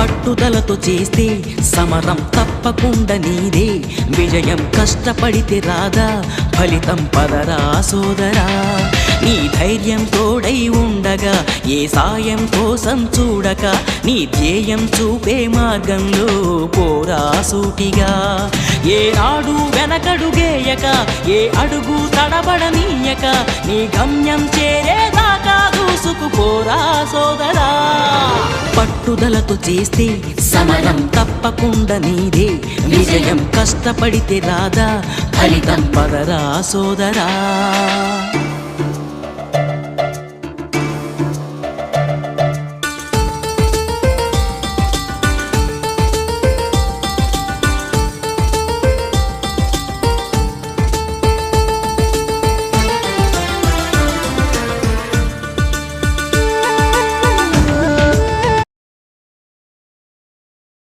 పట్టుదలతో చేస్తే సమరం తప్పకుండా నీదే, విజయం కష్టపడితే రాదా ఫలితం పదరా సోదరా. నీ ధైర్యం తోడై ఉండగా ఏ సాయం కోసం చూడక, నీ ధ్యేయం చూపే మార్గంలో పోరా సూటిగా. ఏ నాడు వెనకడుగేయక, ఏ అడుగు తడబడనీయక, నీ గమ్యం చేరేదాకా దూసుకుపోరా సోదరా. పట్టుదలతో చేస్తే సమరం తప్పకుండా నీదే, విజయం కష్టపడితే రాదా ఫలితం పదరా సోదరా.